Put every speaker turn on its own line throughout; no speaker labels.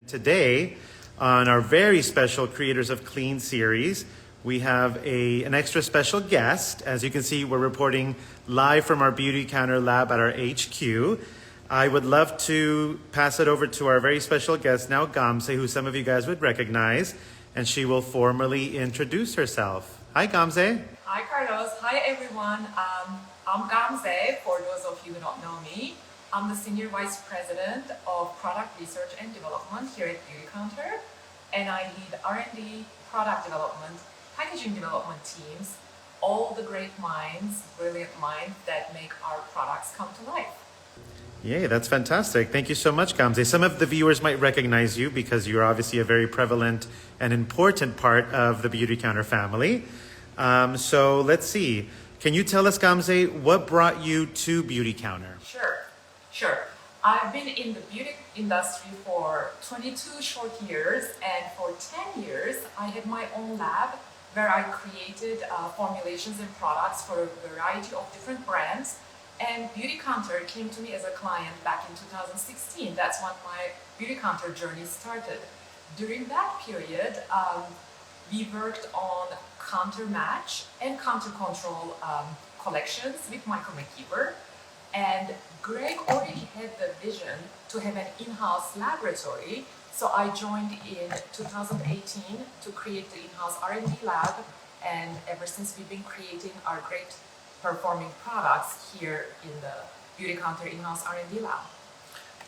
Today, on our very special Creators of Clean series, we have an extra special guest. As you can see, we're reporting live from our Beautycounter lab at our HQ. I would love to pass it over to our very special guest now, Gamze, who some of you guys would recognize, and she will formally introduce herself. Hi, Gamze.
Hi, Carlos. Hi, everyone. I'm Gamze, for those of you who don't know me. I'm the Senior Vice President of Product Research and Development here at Beautycounter, and I lead R&D, product development, packaging development teams, all the great minds, brilliant minds that make our products come to life.
Yay, that's fantastic. Thank you so much, Gamze. Some of the viewers might recognize you because you're obviously a very prevalent and important part of the Beautycounter family. So let's see. Can you tell us, Gamze, what brought you to Beautycounter?
Sure. I've been in the beauty industry for 22 short years, and for 10 years I had my own lab where I created formulations and products for a variety of different brands. And Beautycounter came to me as a client back in 2016. That's when my Beautycounter journey started. During that period, we worked on counter match and counter control collections with Michael McKeever. And Greg already had the vision to have an in-house laboratory, so I joined in 2018 to create the in-house R&D lab, and ever since we've been creating our great performing products here in the Beautycounter in-house R&D lab.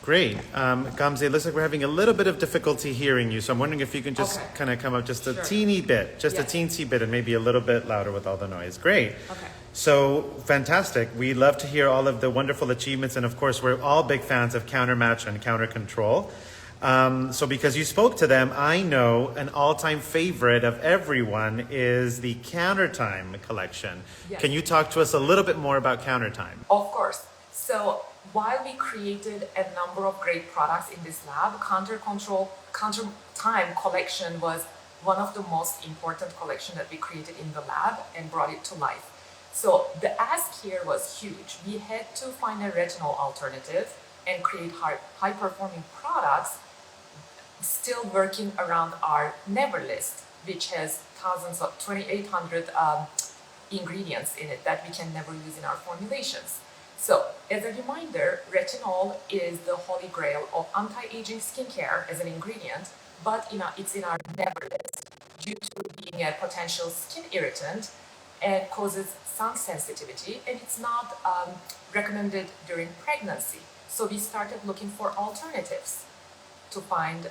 Great. Gamze, it looks like we're having a little bit of difficulty hearing you, so I'm wondering if you can just kind of come up just a teeny bit, a teensy bit, and maybe a little bit louder with all the noise. Great.
Okay.
So fantastic. We love to hear all of the wonderful achievements, and of course, we're all big fans of Counter Match and Counter Control. So because you spoke to them, I know an all-time favorite of everyone is the Counter Time collection.
Yes.
Can you talk to us a little bit more about Counter Time?
Of course. So while we created a number of great products in this lab, Counter Time collection was one of the most important collections that we created in the lab and brought it to life. So the ask here was huge. We had to find a retinol alternative and create high-performing products, still working around our never list, which has thousands of 2,800 ingredients in it that we can never use in our formulations. So as a reminder, retinol is the holy grail of anti-aging skincare as an ingredient, but it's in our never list due to being a potential skin irritant and causes sun sensitivity, and it's not recommended during pregnancy. So we started looking for alternatives to find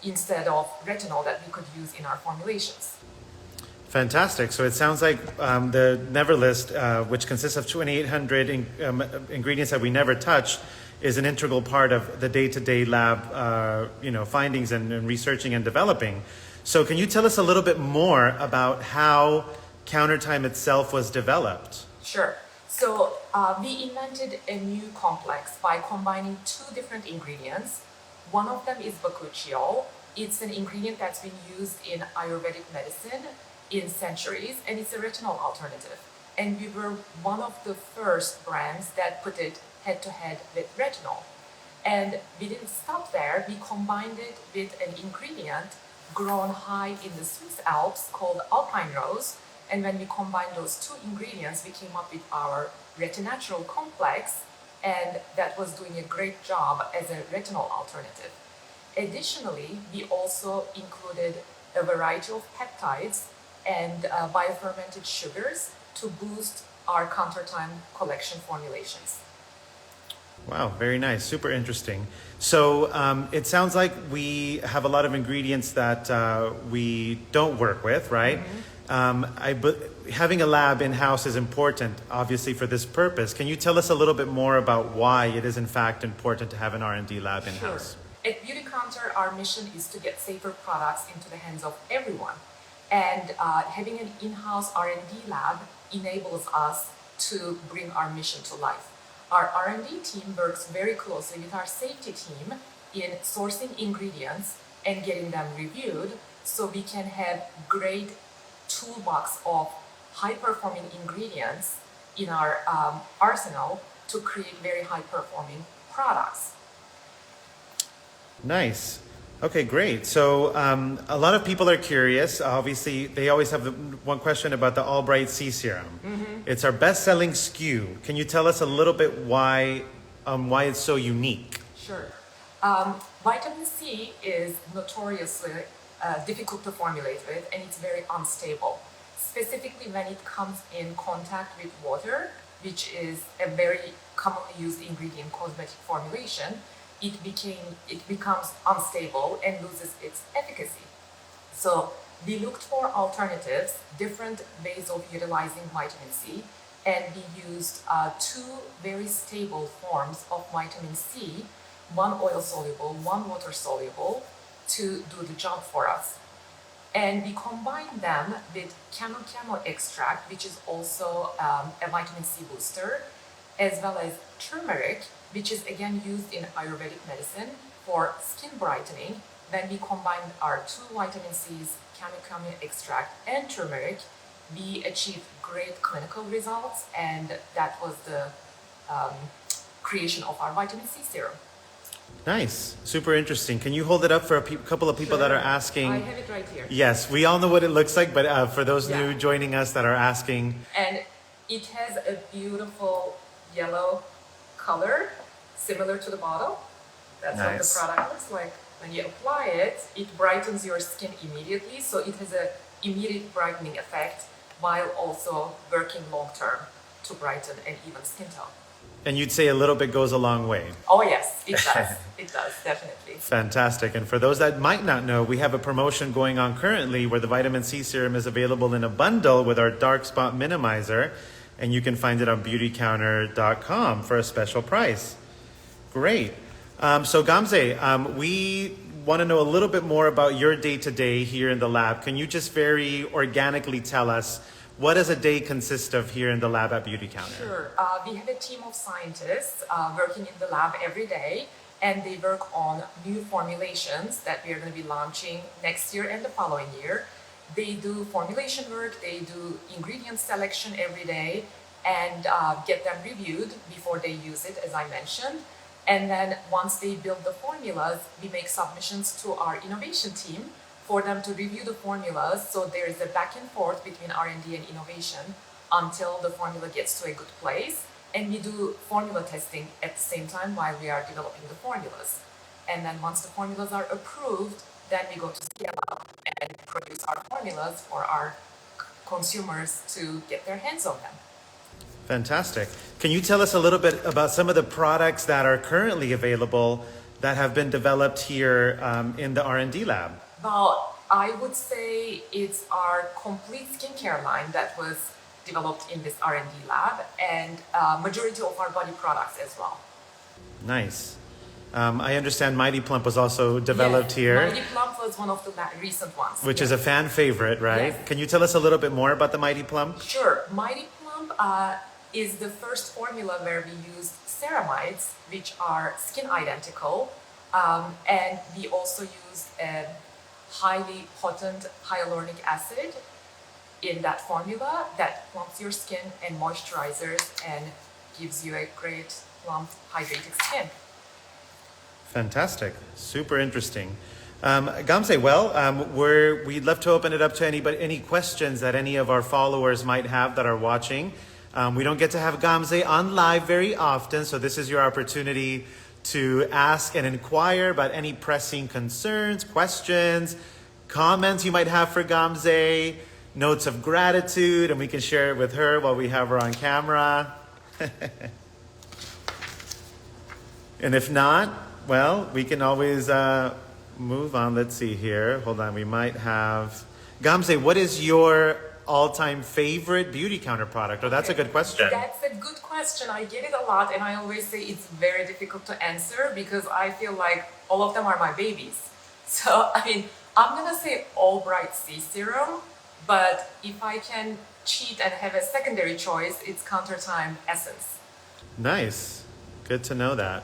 instead of retinol that we could use in our formulations.
Fantastic. So it sounds like the Never List, which consists of 2,800 ingredients that we never touch, is an integral part of the day-to-day lab, findings and researching and developing. So can you tell us a little bit more about how Counter Time itself was developed?
Sure. So we invented a new complex by combining two different ingredients. One of them is bakuchiol. It's an ingredient that's been used in Ayurvedic medicine in centuries, and it's a retinol alternative. And we were one of the first brands that put it head-to-head with retinol. And we didn't stop there. We combined it with an ingredient grown high in the Swiss Alps called alpine rose. And when we combined those two ingredients, we came up with our retinatural complex, and that was doing a great job as a retinol alternative. Additionally, we also included a variety of peptides and biofermented sugars to boost our Counter Time collection formulations.
Wow, very nice. Super interesting. So it sounds like we have a lot of ingredients that we don't work with, right? Having a lab in-house is important, obviously, for this purpose. Can you tell us a little bit more about why it is, in fact, important to have an R&D lab in-house?
Sure. At Beautycounter, our mission is to get safer products into the hands of everyone. And having an in-house R&D lab enables us to bring our mission to life. Our R&D team works very closely with our safety team in sourcing ingredients and getting them reviewed so we can have great toolbox of high-performing ingredients in our arsenal to create very high-performing products.
Nice. Okay, great. So a lot of people are curious. Obviously, they always have one question about the All Bright C Serum. It's our best-selling SKU. Can you tell us a little bit why it's so unique?
Sure. Vitamin C is notoriously difficult to formulate with, and it's very unstable, specifically when it comes in contact with water, which is a very commonly used ingredient in cosmetic formulation. It becomes unstable and loses its efficacy. So we looked for alternatives, different ways of utilizing vitamin C, and we used two very stable forms of vitamin C, one oil soluble, one water soluble, to do the job for us. And we combined them with camel extract, which is also a vitamin C booster, as well as turmeric, which is again used in Ayurvedic medicine for skin brightening. When we combined our two vitamin C's, camel extract and turmeric, we achieved great clinical results, and that was the creation of our vitamin C serum.
Nice. Super interesting. Can you hold it up for a couple of people that are asking?
I have it right here.
Yes, we all know what it looks like, but for those new joining us that are asking.
And it has a beautiful yellow color, similar to the bottle. That's what the product looks like. When you apply it, it brightens your skin immediately, so it has an immediate brightening effect while also working long term to brighten an even skin tone.
And you'd say a little bit goes a long way.
Oh yes, it does. It does, definitely.
Fantastic. And for those that might not know, we have a promotion going on currently where the vitamin C serum is available in a bundle with our dark spot minimizer, and you can find it on beautycounter.com for a special price. Great. So Gamze, we want to know a little bit more about your day-to-day here in the lab. Can you just very organically tell us, what does a day consist of here in the lab at Beautycounter?
Sure. We have a team of scientists working in the lab every day, and they work on new formulations that we are going to be launching next year and the following year. They do formulation work, they do ingredient selection every day, and get them reviewed before they use it, as I mentioned. And then once they build the formulas, we make submissions to our innovation team for them to review the formulas. So there is a back and forth between R&D and innovation until the formula gets to a good place. And we do formula testing at the same time while we are developing the formulas. And then once the formulas are approved, then we go to scale up and produce our formulas for our consumers to get their hands on them.
Fantastic. Can you tell us a little bit about some of the products that are currently available that have been developed here in the R&D lab?
Well, I would say it's our complete skincare line that was developed in this R&D lab, and majority of our body products as well.
Nice. I understand Mighty Plump was also developed here.
Mighty Plump was one of the recent ones.
Which is a fan favorite, right?
Yes.
Can you tell us a little bit more about the Mighty Plump?
Sure. Mighty Plump is the first formula where we used ceramides, which are skin identical, and we also used a highly potent hyaluronic acid in that formula that plumps your skin and moisturizes and gives you a great plump, hydrated skin.
Fantastic. Super interesting. Gamze, we'd love to open it up to any questions that any of our followers might have that are watching. We don't get to have Gamze on live very often, so this is your opportunity to ask and inquire about any pressing concerns, questions, comments you might have for Gamze, notes of gratitude, and we can share it with her while we have her on camera. And if not, well, we can always move on. Let's see here. Hold on, we might have... Gamze, what is your all-time favorite Beautycounter product? Oh, that's a good question.
That's a good question. I get it a lot, and I always say it's very difficult to answer because I feel like all of them are my babies. So, I mean, I'm gonna say All Bright C Serum, but if I can cheat and have a secondary choice, it's Counter Time Essence.
Nice. Good to know that.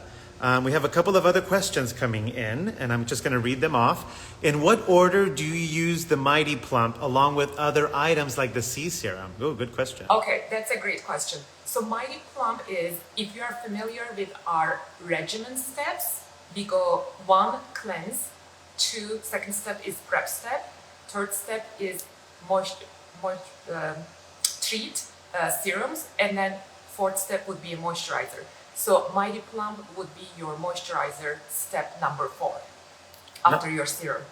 We have a couple of other questions coming in, and I'm just going to read them off. In what order do you use the Mighty Plump along with other items like the C Serum? Oh, good question.
Okay, that's a great question. So Mighty Plump is, if you are familiar with our regimen steps, We go 1, cleanse, 2, second step is prep step, third step is treat serums, and then fourth step would be a moisturizer. So Mighty Plump would be your moisturizer step number 4 after your serum.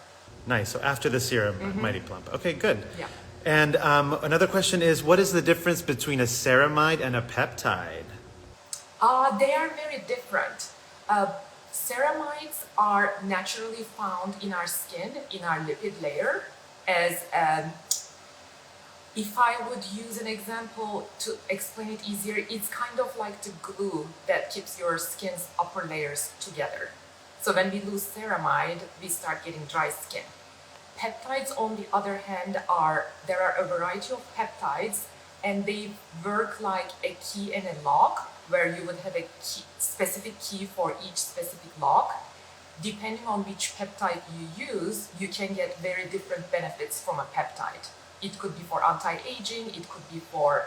Nice. So after the serum, Mighty Plump. Okay, good.
Yeah.
And another question is, what is the difference between a ceramide and a peptide?
They are very different. Ceramides are naturally found in our skin, in our lipid layer. As if I would use an example to explain it easier, it's kind of like the glue that keeps your skin's upper layers together. So when we lose ceramide, we start getting dry skin. Peptides, on the other hand, there are a variety of peptides, and they work like a key and a lock, where you would have a specific key for each specific lock. Depending on which peptide you use, you can get very different benefits from a peptide. It could be for anti-aging, it could be for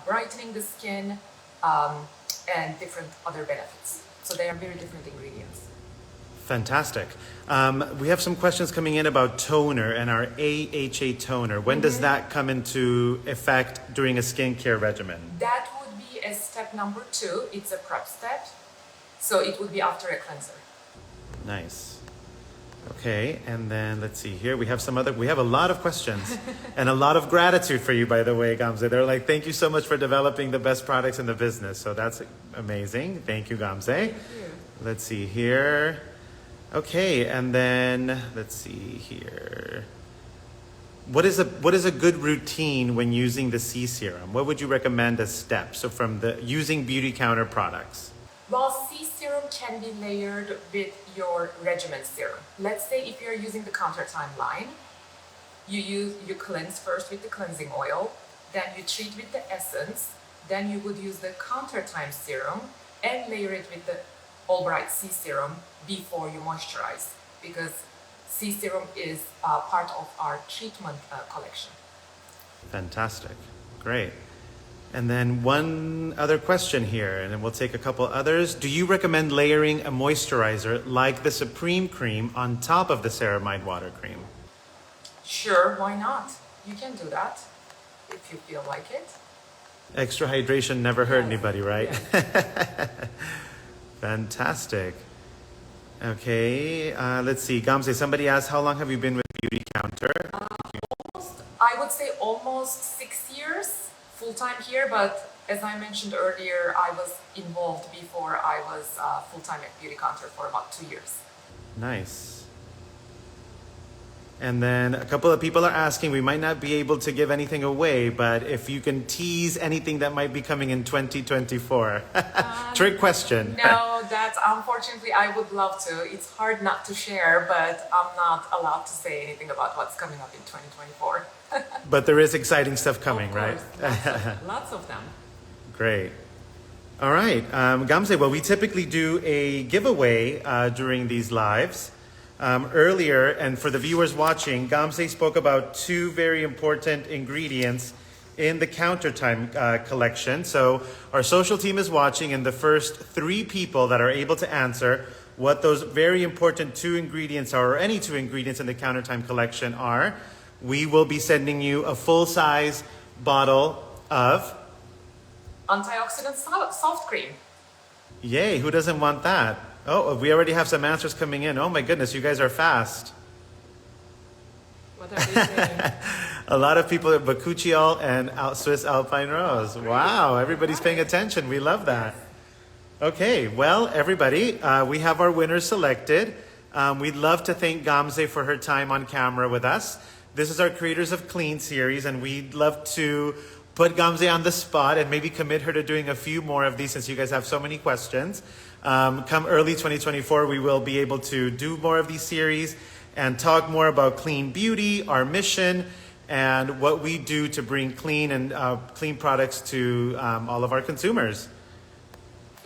brightening the skin, and different other benefits. So they are very different ingredients.
Fantastic. We have some questions coming in about toner and our AHA toner. When does that come into effect during a skincare regimen?
That would be a step number 2. It's a prep step. So it would be after a cleanser.
Nice. Okay, and then let's see here. We have a lot of questions and a lot of gratitude for you, by the way, Gamze. They're like, thank you so much for developing the best products in the business. So that's amazing. Thank you, Gamze.
Thank you.
Let's see here. Okay, and then let's see here. What is a good routine when using the C serum? What would you recommend as steps? So from using Beautycounter products.
Well, C serum can be layered with your regimen serum. Let's say if you're using the Counter Time line, you cleanse first with the cleansing oil, then you treat with the essence, then you would use the Counter Time serum and layer it with the Albright C serum before you moisturize, because C serum is part of our treatment collection.
Fantastic. Great. And then one other question here, and then we'll take a couple others. Do you recommend layering a moisturizer like the Supreme Cream on top of the ceramide water cream?
Sure, why not? You can do that if you feel like it.
Extra hydration never hurt anybody, right?
Yes.
Fantastic. Okay, let's see. Gamze, somebody asked, how long have you been with Beautycounter?
I would say almost 6 years full-time here, but as I mentioned earlier, I was involved before I was full-time at Beautycounter for about 2 years.
Nice. And then a couple of people are asking, we might not be able to give anything away, but if you can tease anything that might be coming in 2024. Trick question.
No, that's unfortunately, I would love to. It's hard not to share, but I'm not allowed to say anything about what's coming up in 2024.
But there is exciting stuff coming,
Of
right?
course, lots of them.
Great. All right. Gamze, well, we typically do a giveaway during these lives. Earlier, and for the viewers watching, Gamze spoke about 2 very important ingredients in the Counter Time collection. So our social team is watching, and the first 3 people that are able to answer what those very important 2 ingredients are, or any 2 ingredients in the Counter Time collection are, we will be sending you a full-size bottle of
Antioxidant soft cream.
Yay, who doesn't want that? Oh, we already have some answers coming in. Oh my goodness, you guys are fast.
What are they saying?
A lot of people at Bakuchiol and Swiss Alpine Rose. Wow, everybody's paying attention. We love that. Okay, well, everybody, we have our winners selected. We'd love to thank Gamze for her time on camera with us. This is our Creators of Clean series, and we'd love to put Gamze on the spot and maybe commit her to doing a few more of these since you guys have so many questions. Come early 2024, we will be able to do more of these series and talk more about clean beauty, our mission, and what we do to bring clean and clean products to all of our consumers.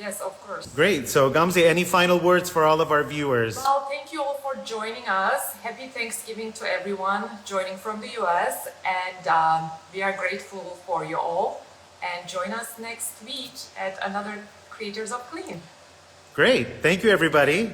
Yes, of course.
Great. So Gamze, any final words for all of our viewers?
Well, thank you all for joining us. Happy Thanksgiving to everyone joining from the US, and we are grateful for you all. And join us next week at another Creators of Clean.
Great. Thank you, everybody.